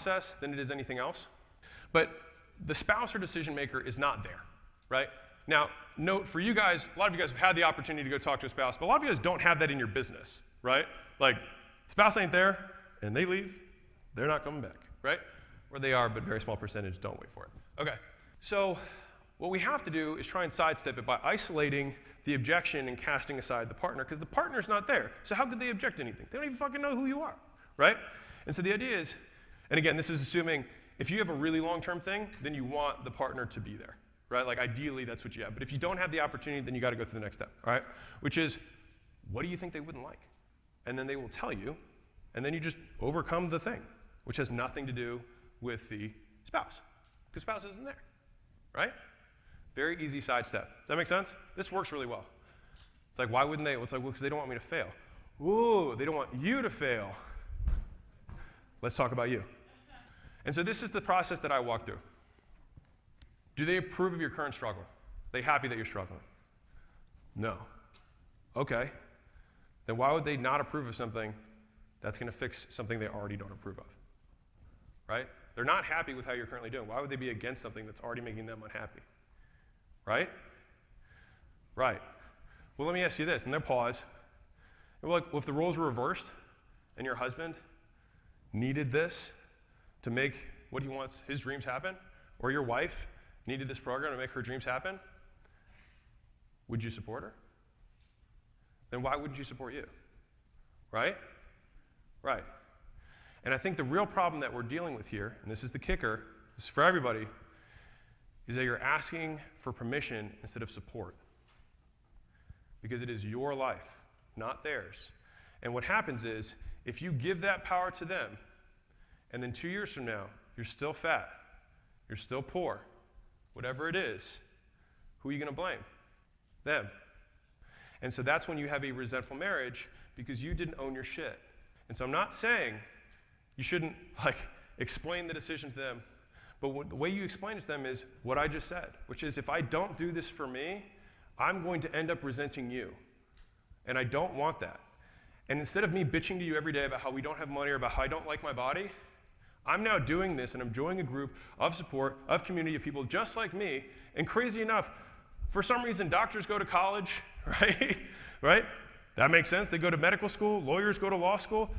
process than it is anything else. But the spouse or decision maker is not there, right? Now, note for you guys, a lot of you guys have had the opportunity to go talk to a spouse, but a lot of you guys don't have that in your business, right? Like, spouse ain't there, and they leave, they're not coming back, right? Or they are, but a very small percentage don't wait for it. Okay, so what we have to do is try and sidestep it by isolating the objection and casting aside the partner, because the partner's not there. So how could they object to anything? They don't even fucking know who you are, right? And so the idea is, and again, this is assuming if you have a really long-term thing, then you want the partner to be there, right? Like ideally, that's what you have. But if you don't have the opportunity, then you got to go through the next step, all right? Which is, what do you think they wouldn't like? And then they will tell you, and then you just overcome the thing, which has nothing to do with the spouse, because spouse isn't there, right? Very easy sidestep. Does that make sense? This works really well. It's like, why wouldn't they? Well, it's like, well, because they don't want me to fail. Ooh, they don't want you to fail. Let's talk about you. And so this is the process that I walk through. Do they approve of your current struggle? Are they happy that you're struggling? No. Okay. Then why would they not approve of something that's going to fix something they already don't approve of? Right? They're not happy with how you're currently doing. Why would they be against something that's already making them unhappy? Right? Right. Well, let me ask you this, and they'll pause. And well, if the roles were reversed, and your husband needed this to make what he wants, his dreams happen, or your wife needed this program to make her dreams happen, would you support her? Then why wouldn't you support you? Right? Right. And I think the real problem that we're dealing with here, and this is the kicker, this is for everybody, is that you're asking for permission instead of support. Because it is your life, not theirs. And what happens is, if you give that power to them, and then 2 years from now, you're still fat, you're still poor, whatever it is, who are you going to blame? Them. And so that's when you have a resentful marriage, because you didn't own your shit. And so I'm not saying you shouldn't explain the decision to them, but the way you explain it to them is what I just said, which is if I don't do this for me, I'm going to end up resenting you. And I don't want that. And instead of me bitching to you every day about how we don't have money or about how I don't like my body, I'm now doing this and I'm joining a group of support, of community of people just like me. And crazy enough, for some reason, doctors go to college, right? Right? That makes sense. They go to medical school, lawyers go to law school.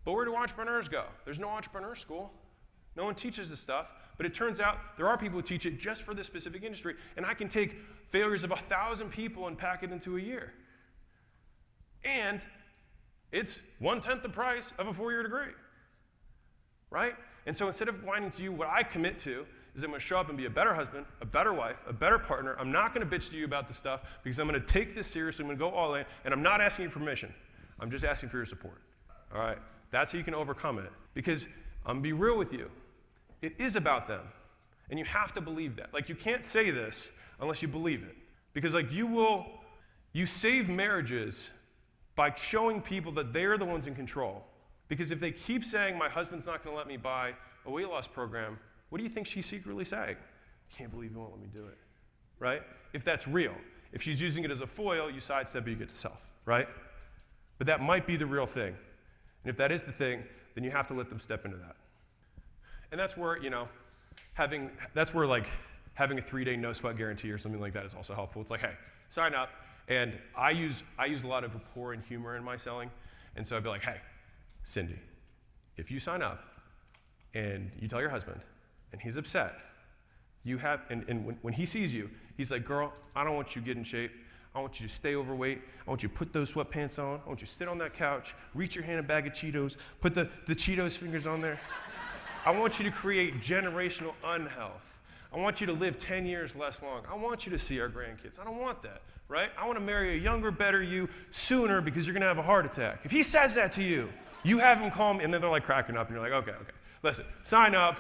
But where do entrepreneurs go? There's no entrepreneur school. No one teaches this stuff. But it turns out there are people who teach it just for this specific industry. And I can take failures of 1,000 people and pack it into a year. And it's 1/10 the price of a 4-year degree, right? And so instead of whining to you, what I commit to is I'm going to show up and be a better husband, a better wife, a better partner. I'm not going to bitch to you about this stuff because I'm going to take this seriously. I'm going to go all in, and I'm not asking you for permission. I'm just asking for your support, all right? That's how you can overcome it, because I'm going to be real with you. It is about them, and you have to believe that. Like, you can't say this unless you believe it, because you save marriages by showing people that they're the ones in control. Because if they keep saying, my husband's not going to let me buy a weight loss program, what do you think she's secretly saying? I can't believe you won't let me do it, right? If that's real. If she's using it as a foil, you sidestep it, you get to self, right? But that might be the real thing. And if that is the thing, then you have to let them step into that. And that's where, having a 3-day no sweat guarantee or something like that is also helpful. It's like, hey, sign up. And I use a lot of rapport and humor in my selling. And so I'd be like, hey, Cindy, if you sign up and you tell your husband and he's upset, when he sees you, he's like, girl, I don't want you to get in shape. I want you to stay overweight. I want you to put those sweatpants on. I want you to sit on that couch, reach your hand in a bag of Cheetos, put the Cheetos fingers on there. I want you to create generational unhealth. I want you to live 10 years less long. I want you to see our grandkids. I don't want that, right? I want to marry a younger, better you sooner because you're going to have a heart attack. If he says that to you, you have him call me, and then they're like cracking up, and you're like, okay. Listen, sign up,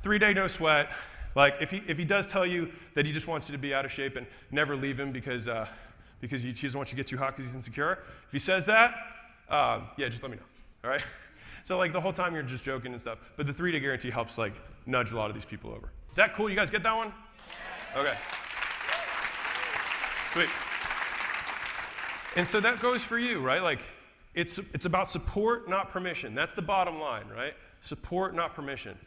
3-day no sweat. Like, if he does tell you that he just wants you to be out of shape and never leave him because he doesn't want you to get too hot because he's insecure, if he says that, just let me know, all right? So the whole time you're just joking and stuff, but the 3-day guarantee helps nudge a lot of these people over. Is that cool? You guys get that one? Okay. Sweet. And so that goes for you, right? It's about support, not permission. That's the bottom line, right? Support, not permission.